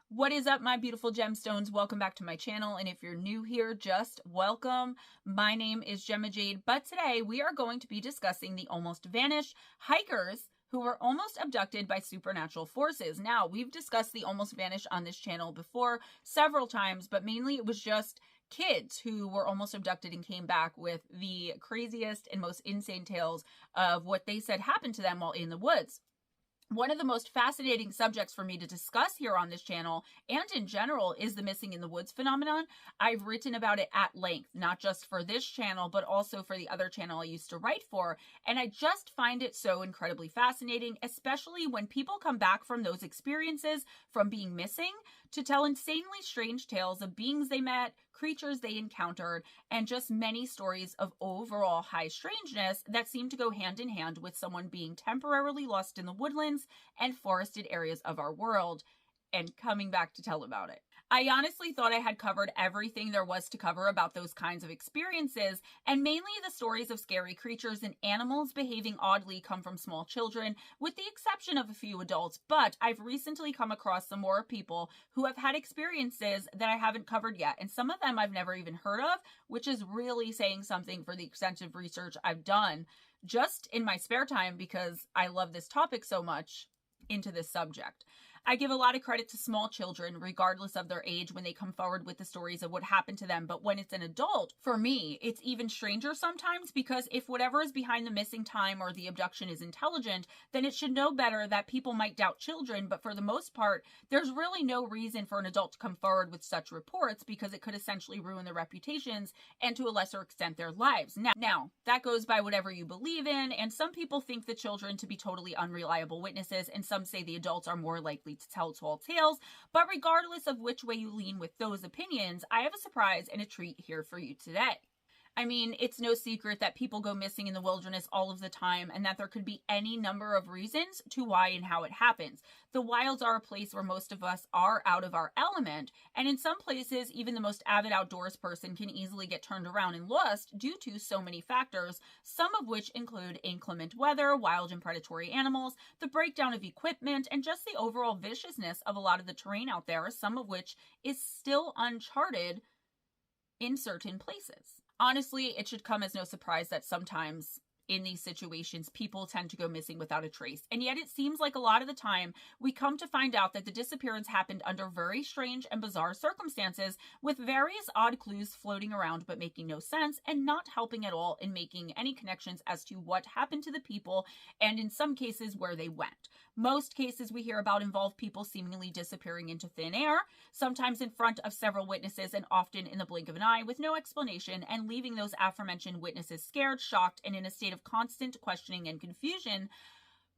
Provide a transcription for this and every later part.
What is up, my beautiful gemstones? Welcome back to my channel, and if you're new here, just welcome. My name is Gemma Jade, but today we are going to be discussing the almost vanished hikers who were almost abducted by supernatural forces. Now, we've discussed the almost vanished on this channel before several times, but mainly it was just kids who were almost abducted and came back with the craziest and most insane tales of what they said happened to them while in the woods. One of the most fascinating subjects for me to discuss here on this channel and in general is the missing in the woods phenomenon. I've written about it at length, not just for this channel, but also for the other channel I used to write for. And I just find it so incredibly fascinating, especially when people come back from those experiences from being missing to tell insanely strange tales of beings they met, creatures they encountered, and just many stories of overall high strangeness that seem to go hand in hand with someone being temporarily lost in the woodlands and forested areas of our world and coming back to tell about it. I honestly thought I had covered everything there was to cover about those kinds of experiences, and mainly the stories of scary creatures and animals behaving oddly come from small children, with the exception of a few adults. But I've recently come across some more people who have had experiences that I haven't covered yet, and some of them I've never even heard of, which is really saying something for the extensive research I've done just in my spare time because I love this topic so much into this subject. I give a lot of credit to small children, regardless of their age, when they come forward with the stories of what happened to them. But when it's an adult, for me, it's even stranger sometimes, because if whatever is behind the missing time or the abduction is intelligent, then it should know better that people might doubt children. But for the most part, there's really no reason for an adult to come forward with such reports, because it could essentially ruin their reputations and to a lesser extent their lives. Now, that goes by whatever you believe in, and some people think the children to be totally unreliable witnesses, and some say the adults are more likely to tell tall tales. But regardless of which way you lean with those opinions, I have a surprise and a treat here for you today. I mean, it's no secret that people go missing in the wilderness all of the time, and that there could be any number of reasons to why and how it happens. The wilds are a place where most of us are out of our element, and in some places, even the most avid outdoors person can easily get turned around and lost due to so many factors, some of which include inclement weather, wild and predatory animals, the breakdown of equipment, and just the overall viciousness of a lot of the terrain out there, some of which is still uncharted in certain places. Honestly, it should come as no surprise that sometimes in these situations, people tend to go missing without a trace. And yet it seems like a lot of the time we come to find out that the disappearance happened under very strange and bizarre circumstances, with various odd clues floating around but making no sense and not helping at all in making any connections as to what happened to the people, and in some cases where they went. Most cases we hear about involve people seemingly disappearing into thin air, sometimes in front of several witnesses and often in the blink of an eye with no explanation, and leaving those aforementioned witnesses scared, shocked, and in a state of constant questioning and confusion,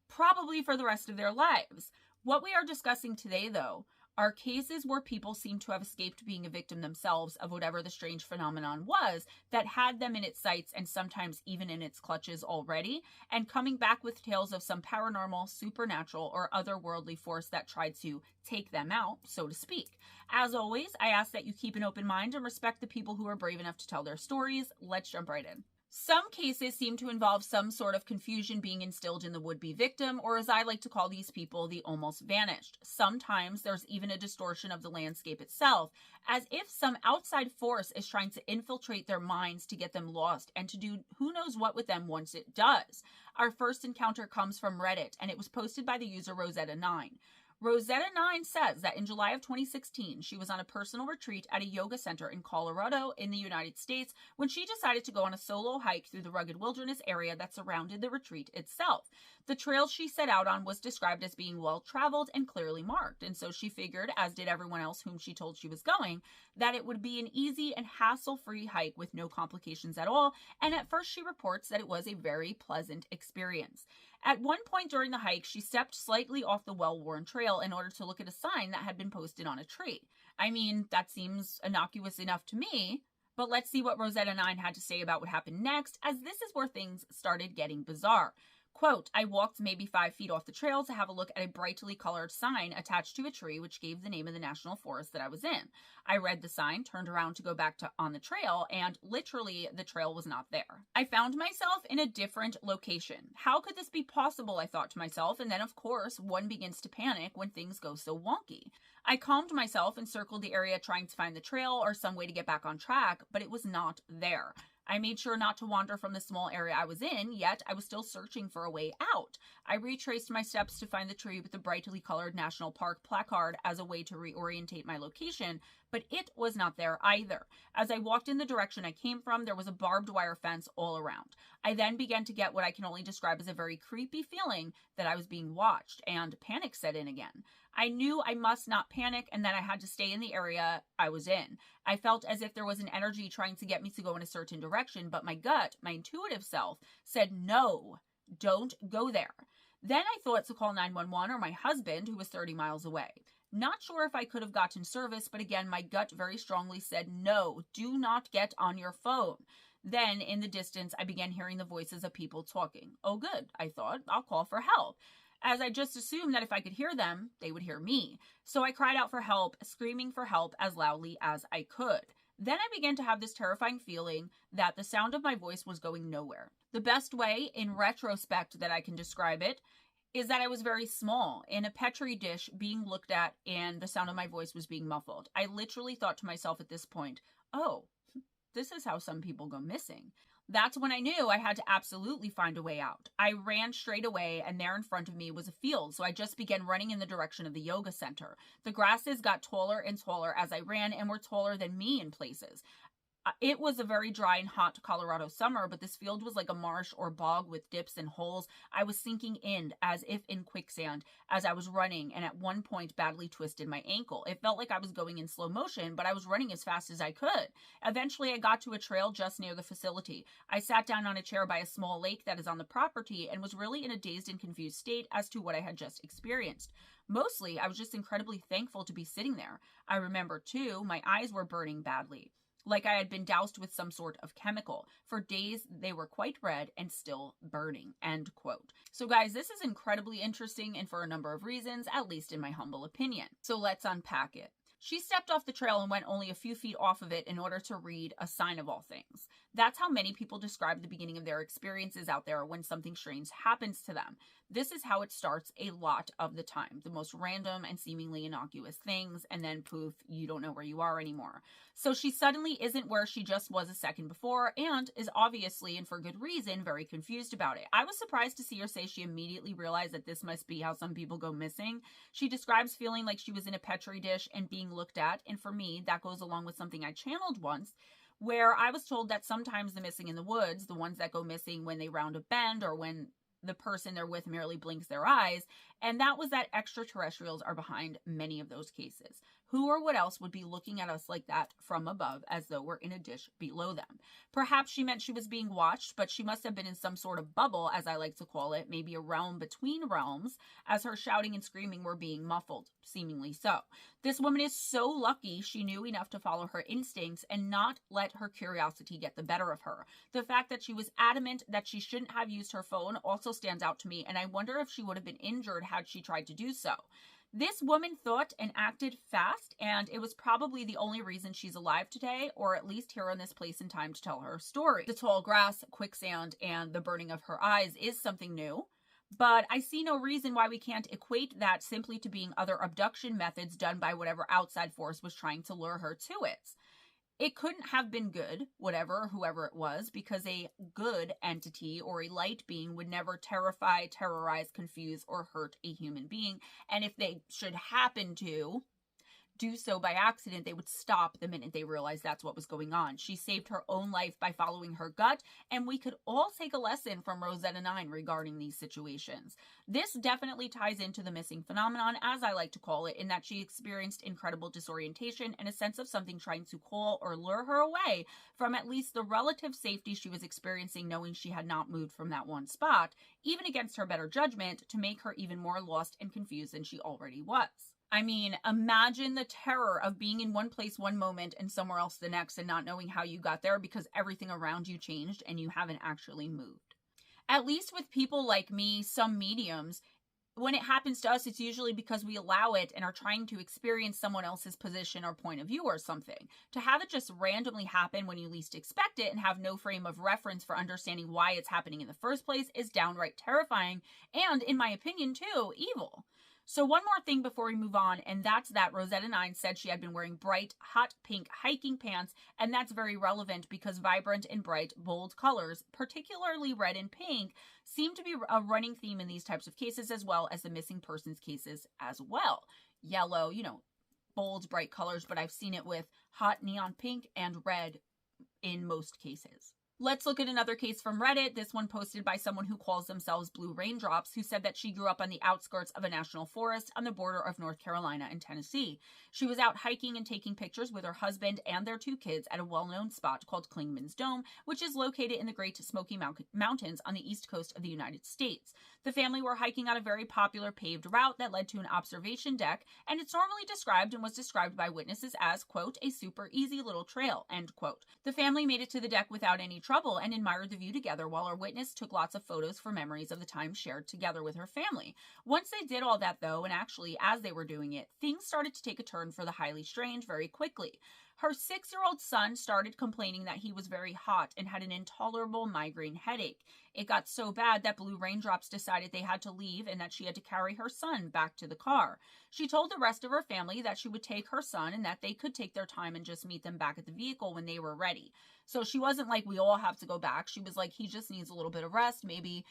probably for the rest of their lives. What we are discussing today, though, are cases where people seem to have escaped being a victim themselves of whatever the strange phenomenon was that had them in its sights and sometimes even in its clutches already, and coming back with tales of some paranormal, supernatural, or otherworldly force that tried to take them out, so to speak. As always, I ask that you keep an open mind and respect the people who are brave enough to tell their stories. Let's jump right in. Some cases seem to involve some sort of confusion being instilled in the would-be victim, or as I like to call these people, the almost vanished. Sometimes there's even a distortion of the landscape itself, as if some outside force is trying to infiltrate their minds to get them lost and to do who knows what with them once it does. Our first encounter comes from Reddit, and it was posted by the user Rosetta9. Rosetta9 says that in July of 2016, she was on a personal retreat at a yoga center in Colorado in the United States when she decided to go on a solo hike through the rugged wilderness area that surrounded the retreat itself. The trail she set out on was described as being well-traveled and clearly marked, and so she figured, as did everyone else whom she told she was going, that it would be an easy and hassle-free hike with no complications at all, and at first she reports that it was a very pleasant experience. At one point during the hike, she stepped slightly off the well-worn trail in order to look at a sign that had been posted on a tree. I mean, that seems innocuous enough to me, but let's see what Rosetta9 had to say about what happened next, as this is where things started getting bizarre. Quote, I walked maybe 5 feet off the trail to have a look at a brightly colored sign attached to a tree which gave the name of the national forest that I was in. I read the sign, turned around to go back on the trail, and literally the trail was not there. I found myself in a different location. How could this be possible, I thought to myself, and then of course one begins to panic when things go so wonky. I calmed myself and circled the area trying to find the trail or some way to get back on track, but it was not there. I made sure not to wander from the small area I was in, yet I was still searching for a way out. I retraced my steps to find the tree with the brightly colored National Park placard as a way to reorientate my location, but it was not there either. As I walked in the direction I came from, there was a barbed wire fence all around. I then began to get what I can only describe as a very creepy feeling that I was being watched, and panic set in again. I knew I must not panic and that I had to stay in the area I was in. I felt as if there was an energy trying to get me to go in a certain direction, but my gut, my intuitive self, said, no, don't go there. Then I thought to call 911 or my husband, who was 30 miles away. Not sure if I could have gotten service, but again, my gut very strongly said, no, do not get on your phone. Then, in the distance, I began hearing the voices of people talking. Oh, good, I thought, I'll call for help, as I just assumed that if I could hear them, they would hear me. So I cried out for help, screaming for help as loudly as I could. Then I began to have this terrifying feeling that the sound of my voice was going nowhere. The best way, in retrospect, that I can describe it is that I was very small, in a Petri dish being looked at, and the sound of my voice was being muffled. I literally thought to myself at this point, oh, this is how some people go missing. That's when I knew I had to absolutely find a way out. I ran straight away, and there in front of me was a field, so I just began running in the direction of the yoga center. The grasses got taller and taller as I ran and were taller than me in places. It was a very dry and hot Colorado summer, but this field was like a marsh or bog with dips and holes. I was sinking in as if in quicksand as I was running, and at one point badly twisted my ankle. It felt like I was going in slow motion, but I was running as fast as I could. Eventually, I got to a trail just near the facility. I sat down on a chair by a small lake that is on the property and was really in a dazed and confused state as to what I had just experienced. Mostly, I was just incredibly thankful to be sitting there. I remember, too, my eyes were burning badly, like I had been doused with some sort of chemical. For days, they were quite red and still burning, end quote. So guys, this is incredibly interesting and for a number of reasons, at least in my humble opinion. So let's unpack it. She stepped off the trail and went only a few feet off of it in order to read a sign of all things. That's how many people describe the beginning of their experiences out there when something strange happens to them. This is how it starts a lot of the time. The most random and seemingly innocuous things, and then poof, you don't know where you are anymore. So she suddenly isn't where she just was a second before, and is obviously, and for good reason, very confused about it. I was surprised to see her say she immediately realized that this must be how some people go missing. She describes feeling like she was in a Petri dish and being looked at, and for me, that goes along with something I channeled once, where I was told that sometimes the missing in the woods, the ones that go missing when they round a bend or when the person they're with merely blinks their eyes, and that was that extraterrestrials are behind many of those cases. Who or what else would be looking at us like that from above as though we're in a dish below them? Perhaps she meant she was being watched, but she must have been in some sort of bubble, as I like to call it, maybe a realm between realms, as her shouting and screaming were being muffled, seemingly so. This woman is so lucky she knew enough to follow her instincts and not let her curiosity get the better of her. The fact that she was adamant that she shouldn't have used her phone also stands out to me, and I wonder if she would have been injured had she tried to do so. This woman thought and acted fast, and it was probably the only reason she's alive today, or at least here in this place and time to tell her story. The tall grass, quicksand, and the burning of her eyes is something new, but I see no reason why we can't equate that simply to being other abduction methods done by whatever outside force was trying to lure her to it. It couldn't have been good, whoever it was, because a good entity or a light being would never terrify, terrorize, confuse, or hurt a human being. And if they should happen to do so by accident, they would stop the minute they realized that's what was going on. She saved her own life by following her gut, and we could all take a lesson from Rosetta 9 regarding these situations. This definitely ties into the missing phenomenon, as I like to call it, in that she experienced incredible disorientation and a sense of something trying to call or lure her away from at least the relative safety she was experiencing, knowing she had not moved from that one spot, even against her better judgment, to make her even more lost and confused than she already was. I mean, imagine the terror of being in one place one moment and somewhere else the next and not knowing how you got there because everything around you changed and you haven't actually moved. At least with people like me, some mediums, when it happens to us, it's usually because we allow it and are trying to experience someone else's position or point of view or something. To have it just randomly happen when you least expect it and have no frame of reference for understanding why it's happening in the first place is downright terrifying and, in my opinion too, evil. So one more thing before we move on, and that's that Rosetta9 said she had been wearing bright, hot pink hiking pants, and that's very relevant because vibrant and bright, bold colors, particularly red and pink, seem to be a running theme in these types of cases as well as the missing persons cases as well. Yellow, bold, bright colors, but I've seen it with hot neon pink and red in most cases. Let's look at another case from Reddit, this one posted by someone who calls themselves Blue Raindrops, who said that she grew up on the outskirts of a national forest on the border of North Carolina and Tennessee. She was out hiking and taking pictures with her husband and their 2 kids at a well-known spot called Clingman's Dome, which is located in the Great Smoky Mountains on the east coast of the United States. The family were hiking on a very popular paved route that led to an observation deck, and it's normally described and was described by witnesses as, quote, a super easy little trail, end quote. The family made it to the deck without any trouble and admired the view together while our witness took lots of photos for memories of the time shared together with her family. Once they did all that though, and actually as they were doing it, things started to take a turn for the highly strange very quickly. Her 6-year-old son started complaining that he was very hot and had an intolerable migraine headache. It got so bad that Blue Raindrops decided they had to leave and that she had to carry her son back to the car. She told the rest of her family that she would take her son and that they could take their time and just meet them back at the vehicle when they were ready. So she wasn't like, we all have to go back. She was like, he just needs a little bit of rest. Maybe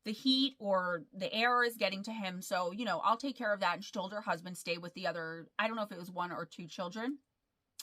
the heat or the air is getting to him. So, I'll take care of that. And she told her husband stay with the other, I don't know if it was 1 or 2 children.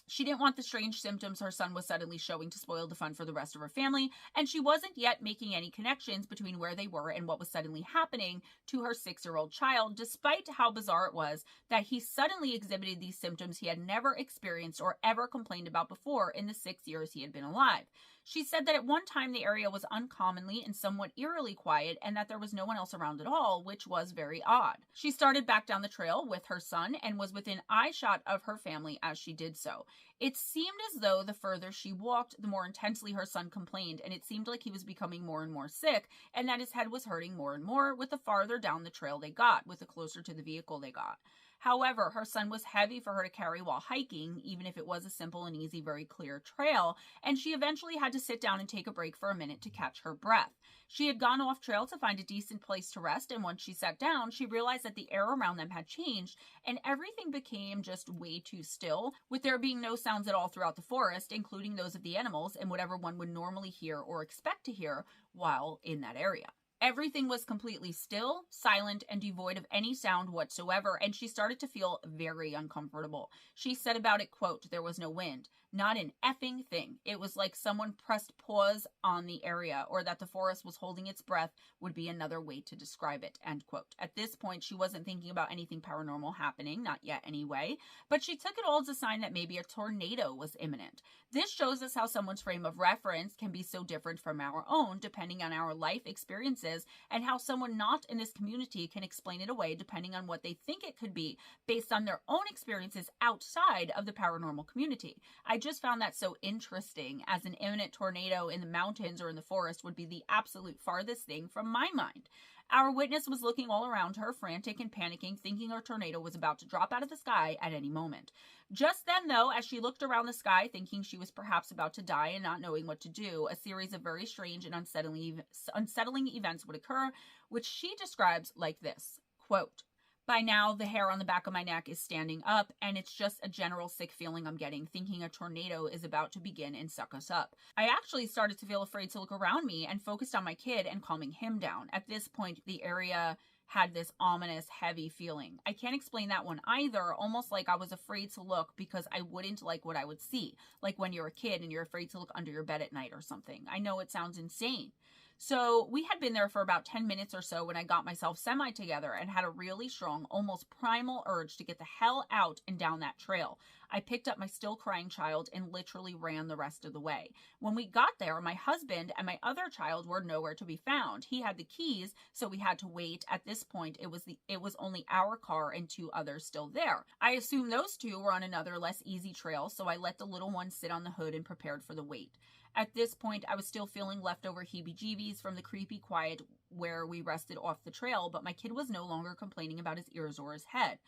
She didn't want the strange symptoms her son was suddenly showing to spoil the fun for the rest of her family, and she wasn't yet making any connections between where they were and what was suddenly happening to her 6-year-old child, despite how bizarre it was that he suddenly exhibited these symptoms he had never experienced or ever complained about before in the 6 years he had been alive. She said that at one time the area was uncommonly and somewhat eerily quiet and that there was no one else around at all, which was very odd. She started back down the trail with her son and was within eyeshot of her family as she did so. It seemed as though the further she walked, the more intensely her son complained, and it seemed like he was becoming more and more sick and that his head was hurting more and more with the farther down the trail they got, with the closer to the vehicle they got. However, her son was heavy for her to carry while hiking, even if it was a simple and easy, very clear trail, and she eventually had to sit down and take a break for a minute to catch her breath. She had gone off trail to find a decent place to rest, and once she sat down, she realized that the air around them had changed, and everything became just way too still, with there being no sounds at all throughout the forest, including those of the animals and whatever one would normally hear or expect to hear while in that area. Everything was completely still, silent, and devoid of any sound whatsoever, and she started to feel very uncomfortable. She said about it, quote, there was no wind. Not an effing thing. It was like someone pressed pause on the area, or that the forest was holding its breath would be another way to describe it, end quote. At this point, she wasn't thinking about anything paranormal happening, not yet anyway, but she took it all as a sign that maybe a tornado was imminent. This shows us how someone's frame of reference can be so different from our own, depending on our life experiences, and how someone not in this community can explain it away depending on what they think it could be based on their own experiences outside of the paranormal community. I just found that so interesting, as an imminent tornado in the mountains or in the forest would be the absolute farthest thing from my mind. Our witness was looking all around her, frantic and panicking, thinking her tornado was about to drop out of the sky at any moment. Just then, though, as she looked around the sky, thinking she was perhaps about to die and not knowing what to do, a series of very strange and unsettling events would occur, which she describes like this, quote, by now, the hair on the back of my neck is standing up, and it's just a general sick feeling I'm getting, thinking a tornado is about to begin and suck us up. I actually started to feel afraid to look around me and focused on my kid and calming him down. At this point, the area had this ominous, heavy feeling. I can't explain that one either, almost like I was afraid to look because I wouldn't like what I would see, like when you're a kid and you're afraid to look under your bed at night or something. I know it sounds insane. So we had been there for about 10 minutes or so when I got myself semi-together and had a really strong, almost primal urge to get the hell out and down that trail. I picked up my still crying child and literally ran the rest of the way. When we got there, my husband and my other child were nowhere to be found. He had the keys, so we had to wait. At this point, it was only our car and 2 others still there. I assumed those 2 were on another less easy trail, so I let the little one sit on the hood and prepared for the wait. At this point, I was still feeling leftover heebie-jeebies from the creepy quiet where we rested off the trail, but my kid was no longer complaining about his ears or his head.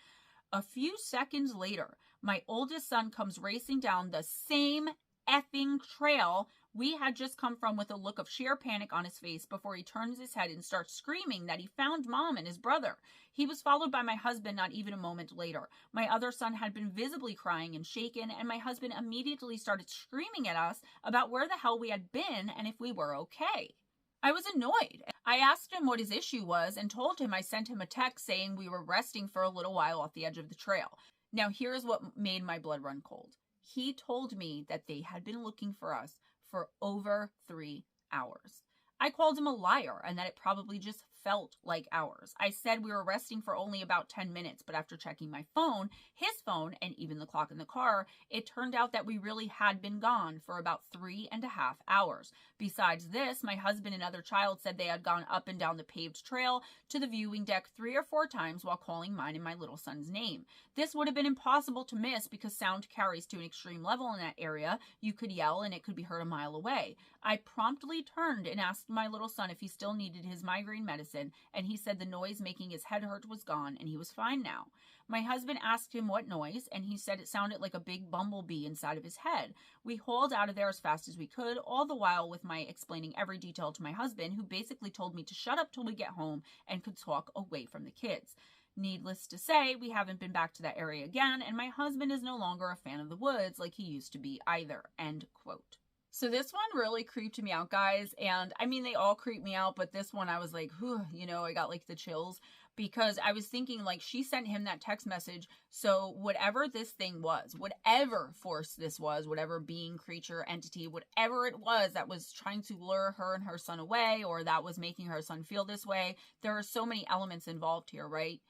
A few seconds later, my oldest son comes racing down the same effing trail we had just come from with a look of sheer panic on his face before he turns his head and starts screaming that he found Mom and his brother. He was followed by my husband not even a moment later. My other son had been visibly crying and shaken, and my husband immediately started screaming at us about where the hell we had been and if we were okay. I was annoyed. I asked him what his issue was and told him I sent him a text saying we were resting for a little while off the edge of the trail. Now here's what made my blood run cold. He told me that they had been looking for us for over 3 hours. I called him a liar and that it probably just felt like hours. I said we were resting for only about 10 minutes, but after checking my phone, his phone, and even the clock in the car, it turned out that we really had been gone for about 3.5 hours. Besides this, my husband and other child said they had gone up and down the paved trail to the viewing deck 3 or 4 times while calling mine and my little son's name. This would have been impossible to miss because sound carries to an extreme level in that area. You could yell and it could be heard a mile away. I promptly turned and asked my little son if he still needed his migraine medicine, and he said the noise making his head hurt was gone and he was fine now. My husband asked him what noise, and he said it sounded like a big bumblebee inside of his head. We hauled out of there as fast as we could, all the while with my explaining every detail to my husband, who basically told me to shut up till we get home and could talk away from the kids. Needless to say, we haven't been back to that area again, and my husband is no longer a fan of the woods like he used to be either. End quote. So this one really creeped me out, guys. And I mean, they all creep me out, but this one I was like, whew, you know, I got like the chills because I was thinking like she sent him that text message. So whatever this thing was, whatever force this was, whatever being, creature, entity, whatever it was that was trying to lure her and her son away, or that was making her son feel this way, there are so many elements involved here, right?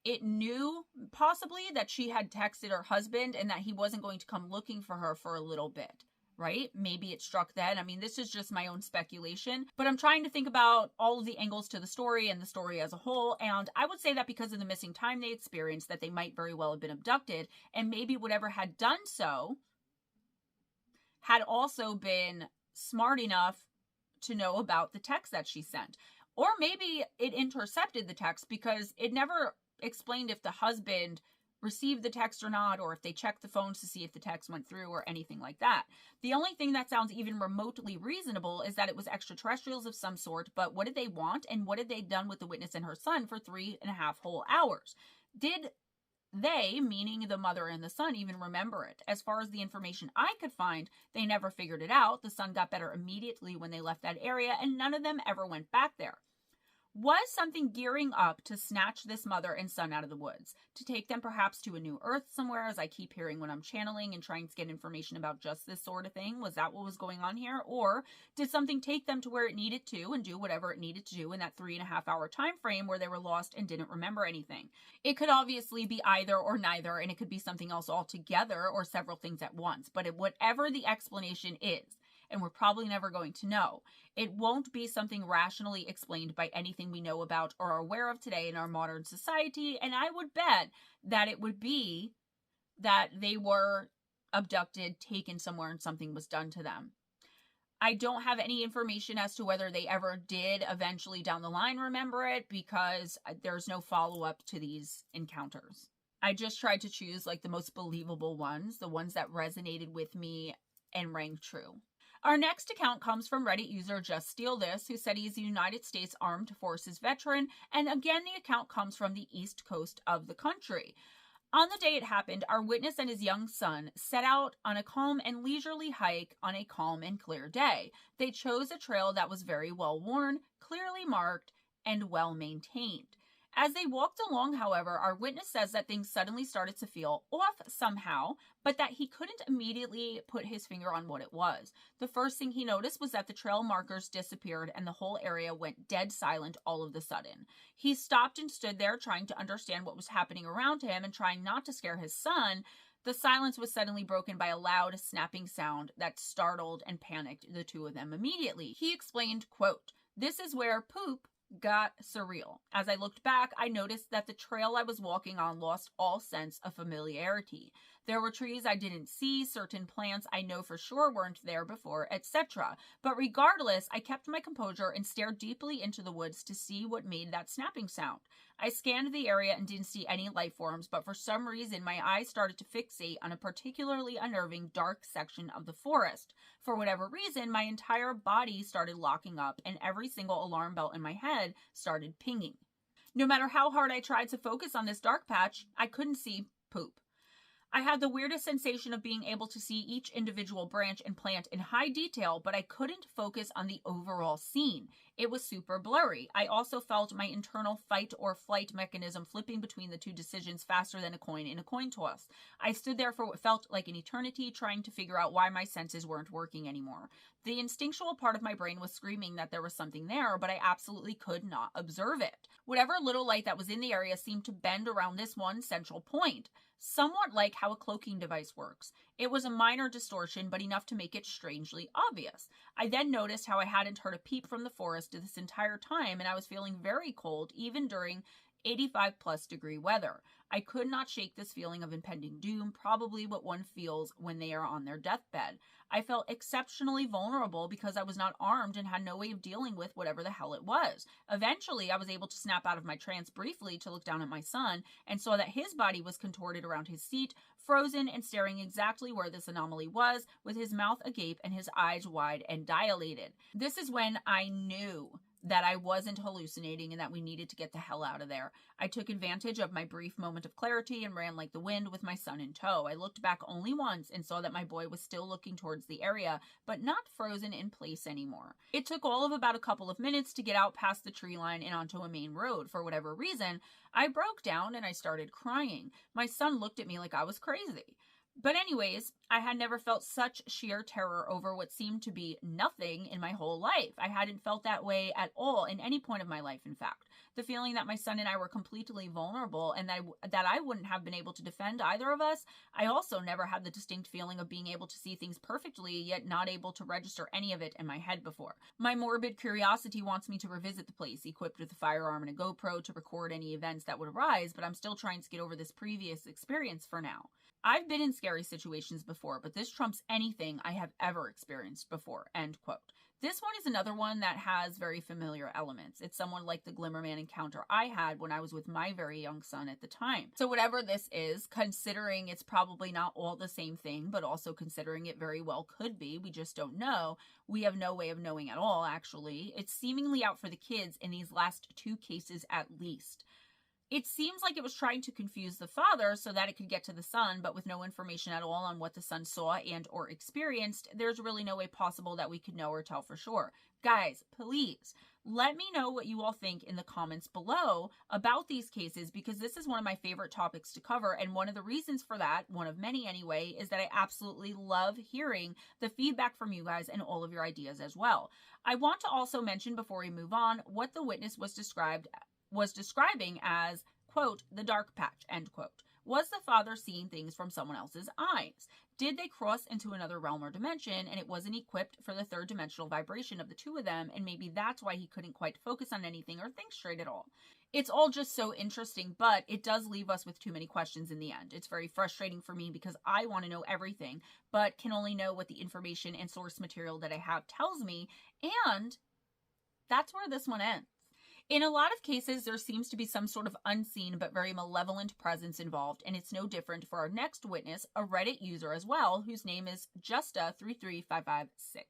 It knew possibly that she had texted her husband and that he wasn't going to come looking for her for a little bit. Right? Maybe it struck then. I mean, this is just my own speculation, but I'm trying to think about all of the angles to the story and the story as a whole. And I would say that because of the missing time they experienced, that they might very well have been abducted, and maybe whatever had done so had also been smart enough to know about the text that she sent. Or maybe it intercepted the text because it never explained if the husband received the text or not, or if they checked the phones to see if the text went through or anything like that. The only thing that sounds even remotely reasonable is that it was extraterrestrials of some sort, but what did they want, and what had they done with the witness and her son for 3.5 whole hours? Did they, meaning the mother and the son, even remember it? As far as the information I could find, they never figured it out. The son got better immediately when they left that area, and none of them ever went back there. Was something gearing up to snatch this mother and son out of the woods? To take them perhaps to a new earth somewhere, as I keep hearing when I'm channeling and trying to get information about just this sort of thing? Was that what was going on here? Or did something take them to where it needed to and do whatever it needed to do in that 3.5 hour time frame where they were lost and didn't remember anything? It could obviously be either or neither, and it could be something else altogether or several things at once. But whatever the explanation is, and we're probably never going to know, it won't be something rationally explained by anything we know about or are aware of today in our modern society, and I would bet that it would be that they were abducted, taken somewhere, and something was done to them. I don't have any information as to whether they ever did eventually down the line remember it, because there's no follow-up to these encounters. I just tried to choose like the most believable ones, the ones that resonated with me and rang true. Our next account comes from Reddit user Just Steal This, who said he's a United States Armed Forces veteran, and again the account comes from the east coast of the country. On the day it happened, our witness and his young son set out on a calm and leisurely hike on a calm and clear day. They chose a trail that was very well worn, clearly marked, and well maintained. As they walked along, however, our witness says that things suddenly started to feel off somehow, but that he couldn't immediately put his finger on what it was. The first thing he noticed was that the trail markers disappeared and the whole area went dead silent all of a sudden. He stopped and stood there trying to understand what was happening around him and trying not to scare his son. The silence was suddenly broken by a loud, snapping sound that startled and panicked the two of them immediately. He explained, quote, "This is where poop got surreal. As I looked back, I noticed that the trail I was walking on lost all sense of familiarity. There were trees I didn't see, certain plants I know for sure weren't there before, etc. But regardless, I kept my composure and stared deeply into the woods to see what made that snapping sound. I scanned the area and didn't see any life forms, but for some reason my eyes started to fixate on a particularly unnerving dark section of the forest. For whatever reason, my entire body started locking up and every single alarm bell in my head started pinging. No matter how hard I tried to focus on this dark patch, I couldn't see poop. I had the weirdest sensation of being able to see each individual branch and plant in high detail, but I couldn't focus on the overall scene. It was super blurry. I also felt my internal fight or flight mechanism flipping between the two decisions faster than a coin in a coin toss. I stood there for what felt like an eternity, trying to figure out why my senses weren't working anymore. The instinctual part of my brain was screaming that there was something there, but I absolutely could not observe it. Whatever little light that was in the area seemed to bend around this one central point, somewhat like how a cloaking device works. It was a minor distortion, but enough to make it strangely obvious. I then noticed how I hadn't heard a peep from the forest this entire time, and I was feeling very cold even during 85+ degree weather. I could not shake this feeling of impending doom, probably what one feels when they are on their deathbed. I felt exceptionally vulnerable because I was not armed and had no way of dealing with whatever the hell it was. Eventually, I was able to snap out of my trance briefly to look down at my son and saw that his body was contorted around his seat, frozen and staring exactly where this anomaly was, with his mouth agape and his eyes wide and dilated. This is when I knew that I wasn't hallucinating and that we needed to get the hell out of there. I took advantage of my brief moment of clarity and ran like the wind with my son in tow. I looked back only once and saw that my boy was still looking towards the area, but not frozen in place anymore. It took all of about a couple of minutes to get out past the tree line and onto a main road. For whatever reason, I broke down and I started crying. My son looked at me like I was crazy. But anyways, I had never felt such sheer terror over what seemed to be nothing in my whole life. I hadn't felt that way at all in any point of my life, in fact. The feeling that my son and I were completely vulnerable and that I wouldn't have been able to defend either of us. I also never had the distinct feeling of being able to see things perfectly, yet not able to register any of it in my head before. My morbid curiosity wants me to revisit the place, equipped with a firearm and a GoPro to record any events that would arise, but I'm still trying to get over this previous experience for now. I've been in scary situations before, but this trumps anything I have ever experienced before, end quote. This one is another one that has very familiar elements. It's someone like the Glimmerman encounter I had when I was with my very young son at the time. So whatever this is, considering it's probably not all the same thing, but also considering it very well could be, we just don't know. We have no way of knowing at all, actually. It's seemingly out for the kids in these last two cases at least. It seems like it was trying to confuse the father so that it could get to the son, but with no information at all on what the son saw and or experienced, there's really no way possible that we could know or tell for sure. Guys, please, let me know what you all think in the comments below about these cases, because this is one of my favorite topics to cover, and one of the reasons for that, one of many anyway, is that I absolutely love hearing the feedback from you guys and all of your ideas as well. I want to also mention before we move on what the witness was describing as, quote, the dark patch, end quote. Was the father seeing things from someone else's eyes? Did they cross into another realm or dimension and it wasn't equipped for the third dimensional vibration of the two of them, and maybe that's why he couldn't quite focus on anything or think straight at all? It's all just so interesting, but it does leave us with too many questions in the end. It's very frustrating for me because I want to know everything, but can only know what the information and source material that I have tells me, and that's where this one ends. In a lot of cases, there seems to be some sort of unseen but very malevolent presence involved, and it's no different for our next witness, a Reddit user as well, whose name is Justa33556.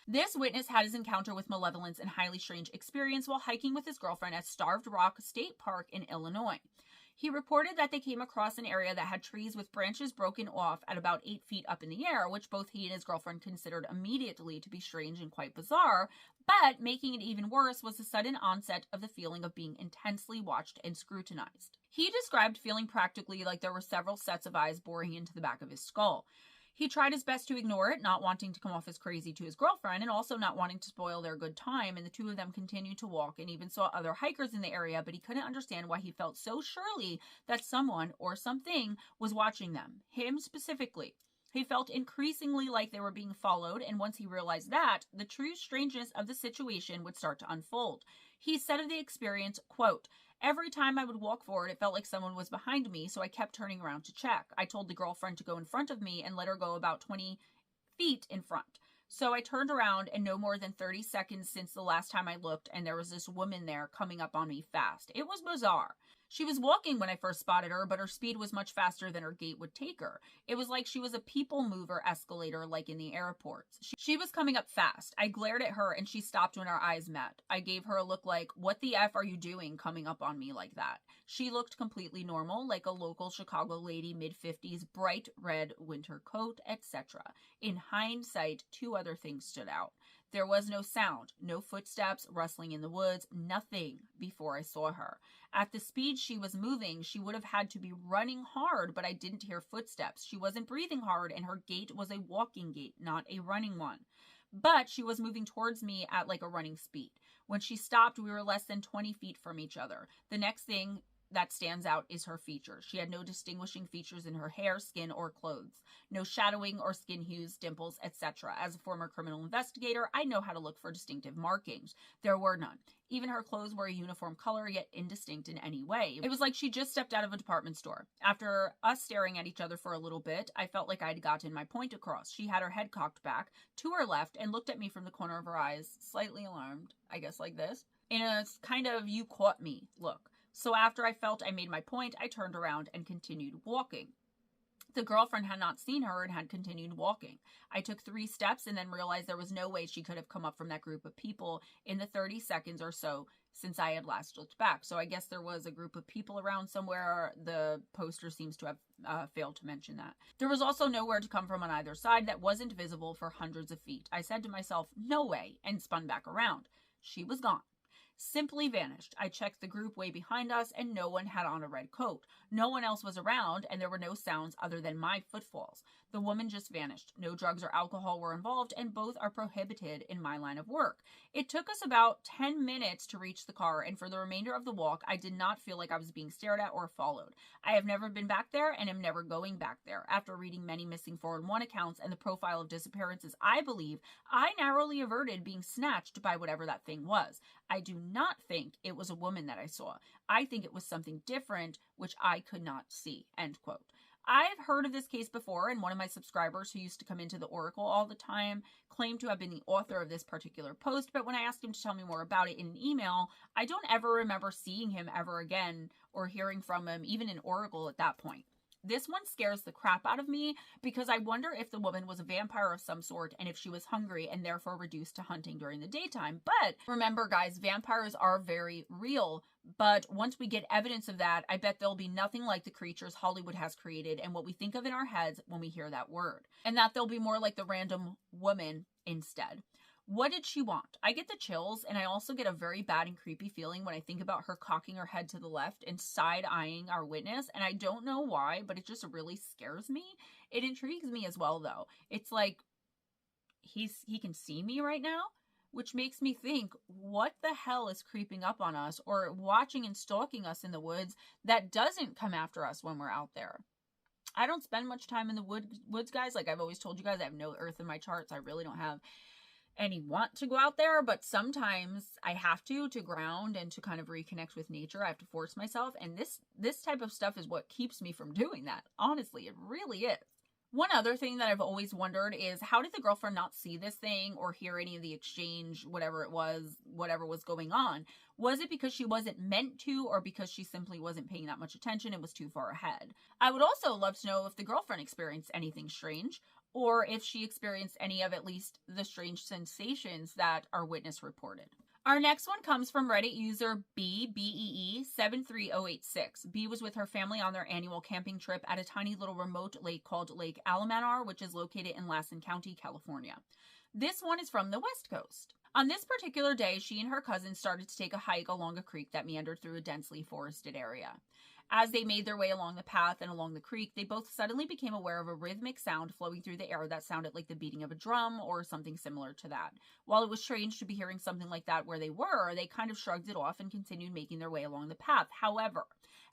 This witness had his encounter with malevolence and highly strange experience while hiking with his girlfriend at Starved Rock State Park in Illinois. He reported that they came across an area that had trees with branches broken off at about 8 feet up in the air, which both he and his girlfriend considered immediately to be strange and quite bizarre, but making it even worse was the sudden onset of the feeling of being intensely watched and scrutinized. He described feeling practically like there were several sets of eyes boring into the back of his skull. He tried his best to ignore it, not wanting to come off as crazy to his girlfriend and also not wanting to spoil their good time, and the two of them continued to walk and even saw other hikers in the area, but he couldn't understand why he felt so surely that someone or something was watching them, him specifically. He felt increasingly like they were being followed, and once he realized that, the true strangeness of the situation would start to unfold. He said of the experience, quote, "Every time I would walk forward, it felt like someone was behind me, so I kept turning around to check. I told the girlfriend to go in front of me and let her go about 20 feet in front. So I turned around, and no more than 30 seconds since the last time I looked, and there was this woman there coming up on me fast. It was bizarre. She was walking when I first spotted her, but her speed was much faster than her gait would take her. It was like she was a people mover escalator like in the airports. She was coming up fast. I glared at her, and she stopped when our eyes met. I gave her a look like, what the F are you doing coming up on me like that? She looked completely normal, like a local Chicago lady, mid-50s, bright red winter coat, etc. In hindsight, two other things stood out. There was no sound, no footsteps, rustling in the woods, nothing before I saw her. At the speed she was moving, she would have had to be running hard, but I didn't hear footsteps. She wasn't breathing hard, and her gait was a walking gait, not a running one. But she was moving towards me at like a running speed. When she stopped, we were less than 20 feet from each other. The next thing that stands out is her features. She had no distinguishing features in her hair, skin, or clothes. No shadowing or skin hues, dimples, etc. As a former criminal investigator, I know how to look for distinctive markings. There were none. Even her clothes were a uniform color, yet indistinct in any way. It was like she just stepped out of a department store. After us staring at each other for a little bit, I felt like I'd gotten my point across. She had her head cocked back to her left and looked at me from the corner of her eyes, slightly alarmed, I guess like this, in a kind of you caught me look. So after I felt I made my point, I turned around and continued walking. The girlfriend had not seen her and had continued walking. I took 3 steps and then realized there was no way she could have come up from that group of people in the 30 seconds or so since I had last looked back. So I guess there was a group of people around somewhere. The poster seems to have failed to mention that. There was also nowhere to come from on either side that wasn't visible for hundreds of feet. I said to myself, no way, and spun back around. She was gone. Simply vanished. I checked the group way behind us, and no one had on a red coat. No one else was around, and there were no sounds other than my footfalls. The woman just vanished. No drugs or alcohol were involved, and both are prohibited in my line of work. It took us about 10 minutes to reach the car, and for the remainder of the walk, I did not feel like I was being stared at or followed. I have never been back there, and am never going back there. After reading many missing 411 accounts and the profile of disappearances, I believe I narrowly averted being snatched by whatever that thing was. I do not think it was a woman that I saw. I think it was something different, which I could not see." End quote. I've heard of this case before, and one of my subscribers who used to come into the Oracle all the time claimed to have been the author of this particular post, but when I asked him to tell me more about it in an email, I don't ever remember seeing him ever again or hearing from him, even in Oracle at that point. This one scares the crap out of me because I wonder if the woman was a vampire of some sort and if she was hungry and therefore reduced to hunting during the daytime. But remember, guys, vampires are very real. But once we get evidence of that, I bet there'll be nothing like the creatures Hollywood has created and what we think of in our heads when we hear that word. And that they'll be more like the random woman instead. What did she want? I get the chills, and I also get a very bad and creepy feeling when I think about her cocking her head to the left and side-eyeing our witness, and I don't know why, but it just really scares me. It intrigues me as well, though. It's like he can see me right now, which makes me think, what the hell is creeping up on us or watching and stalking us in the woods that doesn't come after us when we're out there? I don't spend much time in the woods, guys. Like I've always told you guys, I have no earth in my charts. I really don't have any want to go out there, but sometimes I have to ground and to kind of reconnect with nature. I have to force myself, and this type of stuff is what keeps me from doing that. Honestly, it really is. One other thing that I've always wondered is, how did the girlfriend not see this thing or hear any of the exchange, whatever it was, whatever was going on? Was it because she wasn't meant to, or because she simply wasn't paying that much attention and was too far ahead? I would also love to know if the girlfriend experienced anything strange, or if she experienced any of at least the strange sensations that our witness reported. Our next one comes from Reddit user BBEE73086. B was with her family on their annual camping trip at a tiny little remote lake called Lake Alamanar, which is located in Lassen County, California. This one is from the West Coast. On this particular day, she and her cousin started to take a hike along a creek that meandered through a densely forested area. As they made their way along the path and along the creek, they both suddenly became aware of a rhythmic sound flowing through the air that sounded like the beating of a drum or something similar to that. While it was strange to be hearing something like that where they were, they kind of shrugged it off and continued making their way along the path. However,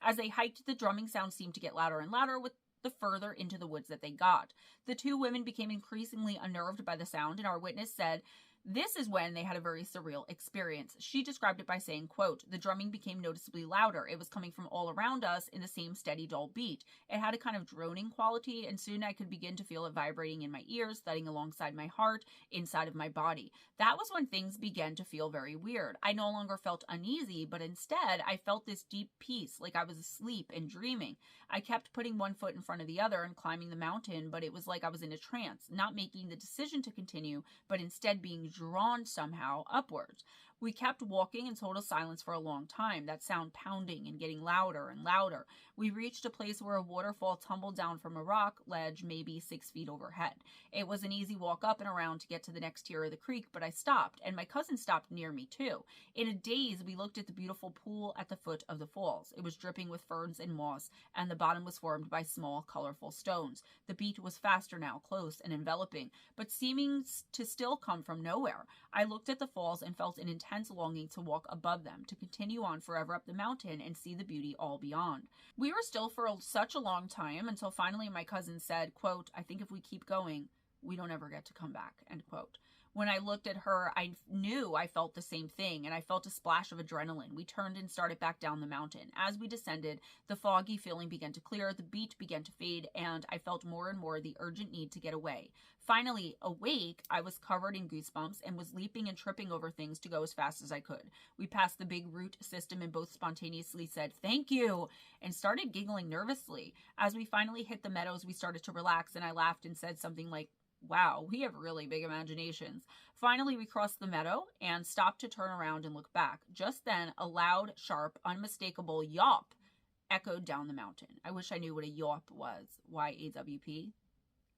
as they hiked, the drumming sound seemed to get louder and louder with the further into the woods that they got. The two women became increasingly unnerved by the sound, and our witness said This is when they had a very surreal experience. She described it by saying, quote, "The drumming became noticeably louder. It was coming from all around us in the same steady, dull beat. It had a kind of droning quality, and soon I could begin to feel it vibrating in my ears, thudding alongside my heart, inside of my body. That was when things began to feel very weird. I no longer felt uneasy, but instead I felt this deep peace, like I was asleep and dreaming. I kept putting one foot in front of the other and climbing the mountain, but it was like I was in a trance, not making the decision to continue, but instead being drawn somehow upwards. We kept walking in total silence for a long time, that sound pounding and getting louder and louder. We reached a place where a waterfall tumbled down from a rock ledge maybe 6 feet overhead. It was an easy walk up and around to get to the next tier of the creek, but I stopped, and my cousin stopped near me too. In a daze, we looked at the beautiful pool at the foot of the falls. It was dripping with ferns and moss, and the bottom was formed by small, colorful stones. The beat was faster now, close and enveloping, but seeming to still come from nowhere. I looked at the falls and felt an intense longing to walk above them, to continue on forever up the mountain and see the beauty all beyond. We were still for such a long time until finally my cousin said, quote, "I think if we keep going, we don't ever get to come back," end quote. When I looked at her, I knew I felt the same thing, and I felt a splash of adrenaline. We turned and started back down the mountain. As we descended, the foggy feeling began to clear, the beat began to fade, and I felt more and more the urgent need to get away. Finally, awake, I was covered in goosebumps and was leaping and tripping over things to go as fast as I could. We passed the big root system and both spontaneously said, "Thank you," and started giggling nervously. As we finally hit the meadows, we started to relax, and I laughed and said something like, "Wow, we have really big imaginations." Finally, we crossed the meadow and stopped to turn around and look back. Just then, a loud, sharp, unmistakable yawp echoed down the mountain. I wish I knew what a yawp was. Y-A-W-P.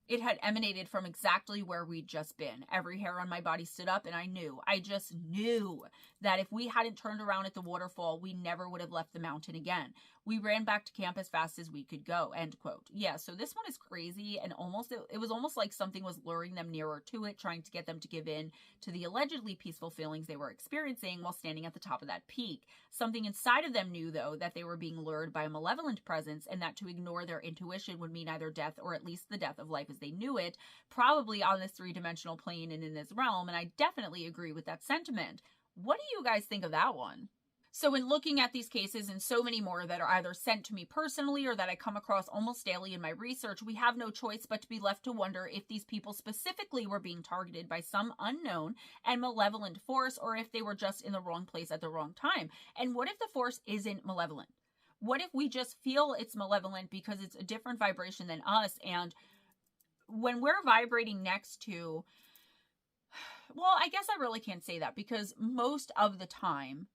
It had emanated from exactly where we'd just been. Every hair on my body stood up, and I just knew that if we hadn't turned around at the waterfall, we never would have left the mountain again. We ran back to camp as fast as we could go, end quote. Yeah, so this one is crazy, and it was almost like something was luring them nearer to it, trying to get them to give in to the allegedly peaceful feelings they were experiencing while standing at the top of that peak. Something inside of them knew, though, that they were being lured by a malevolent presence, and that to ignore their intuition would mean either death or at least the death of life as they knew it, probably on this three-dimensional plane and in this realm, and I definitely agree with that sentiment. What do you guys think of that one? So in looking at these cases and so many more that are either sent to me personally or that I come across almost daily in my research, we have no choice but to be left to wonder if these people specifically were being targeted by some unknown and malevolent force, or if they were just in the wrong place at the wrong time. And what if the force isn't malevolent? What if we just feel it's malevolent because it's a different vibration than us, and when we're vibrating next to, well, I guess I really can't say that, because most of the time,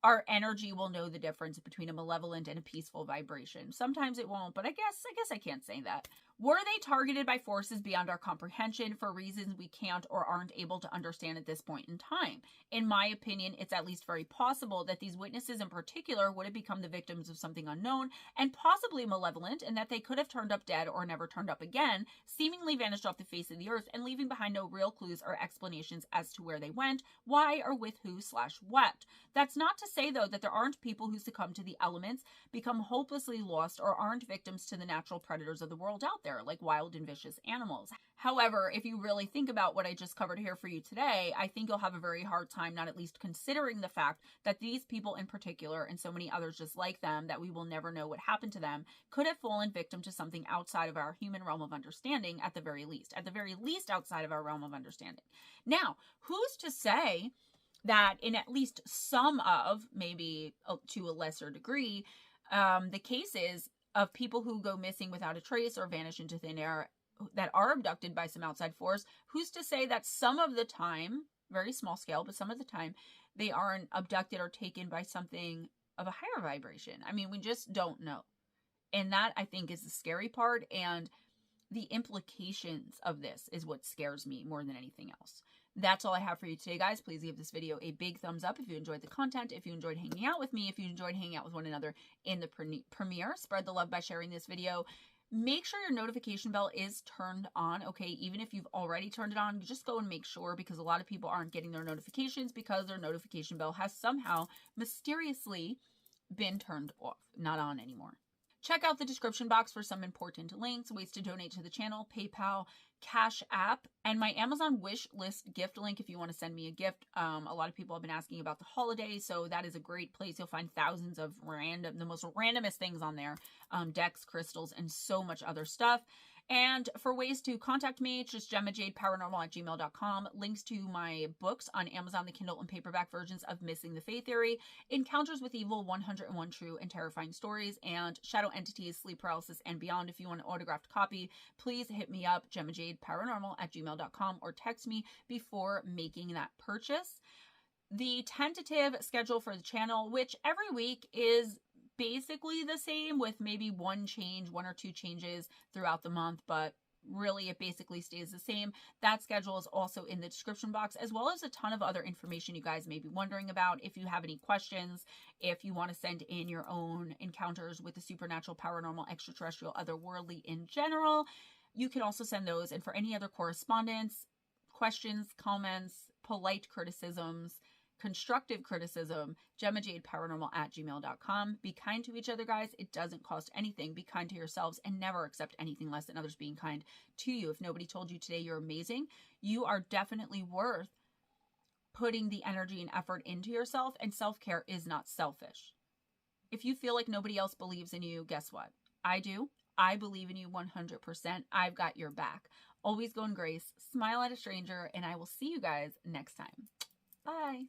our energy will know the difference between a malevolent and a peaceful vibration. Sometimes it won't, but I guess I can't say that. Were they targeted by forces beyond our comprehension for reasons we can't or aren't able to understand at this point in time? In my opinion, it's at least very possible that these witnesses in particular would have become the victims of something unknown and possibly malevolent, and that they could have turned up dead or never turned up again, seemingly vanished off the face of the earth and leaving behind no real clues or explanations as to where they went, why, or with who/what. That's not to say, though, that there aren't people who succumb to the elements, become hopelessly lost, or aren't victims to the natural predators of the world out there, like wild and vicious animals. However, if you really think about what I just covered here for you today, I think you'll have a very hard time not at least considering the fact that these people in particular, and so many others just like them, that we will never know what happened to them, could have fallen victim to something outside of our human realm of understanding at the very least outside of our realm of understanding. Now, who's to say that in at least some of, maybe to a lesser degree, the cases of people who go missing without a trace or vanish into thin air that are abducted by some outside force, who's to say that some of the time, very small scale, but some of the time, they aren't abducted or taken by something of a higher vibration? I mean, we just don't know. And that, I think, is the scary part, and the implications of this is what scares me more than anything else. That's all I have for you today, guys. Please give this video a big thumbs up if you enjoyed the content, if you enjoyed hanging out with me, if you enjoyed hanging out with one another in the premiere. Spread the love by sharing this video. Make sure your notification bell is turned on, okay? Even if you've already turned it on, just go and make sure, because a lot of people aren't getting their notifications because their notification bell has somehow mysteriously been turned off, not on anymore. Check out the description box for some important links, ways to donate to the channel, PayPal, Cash App, and my Amazon wish list gift link if you want to send me a gift. A lot of people have been asking about the holidays, so that is a great place. You'll find thousands of the most randomest things on there, decks, crystals, and so much other stuff. And for ways to contact me, it's just GemmaJadeParanormal@gmail.com. Links to my books on Amazon, the Kindle and paperback versions of Missing the Faith Theory, Encounters with Evil, 101 True and Terrifying Stories, and Shadow Entities, Sleep Paralysis, and Beyond. If you want an autographed copy, please hit me up, GemmaJadeParanormal@gmail.com, or text me before making that purchase. The tentative schedule for the channel, which every week is basically the same with maybe one or two changes throughout the month, but really it basically stays the same. That schedule is also in the description box, as well as a ton of other information you guys may be wondering about. If you have any questions, if you want to send in your own encounters with the supernatural, paranormal, extraterrestrial, otherworldly in general, you can also send those. And for any other correspondence, questions, comments, polite criticisms, constructive criticism, GemmaJadeParanormal@gmail.com. Be kind to each other, guys. It doesn't cost anything. Be kind to yourselves and never accept anything less than others being kind to you. If nobody told you today you're amazing, you are definitely worth putting the energy and effort into yourself, and self-care is not selfish. If you feel like nobody else believes in you, guess what? I do. I believe in you 100%. I've got your back. Always go in grace, smile at a stranger, and I will see you guys next time. Bye.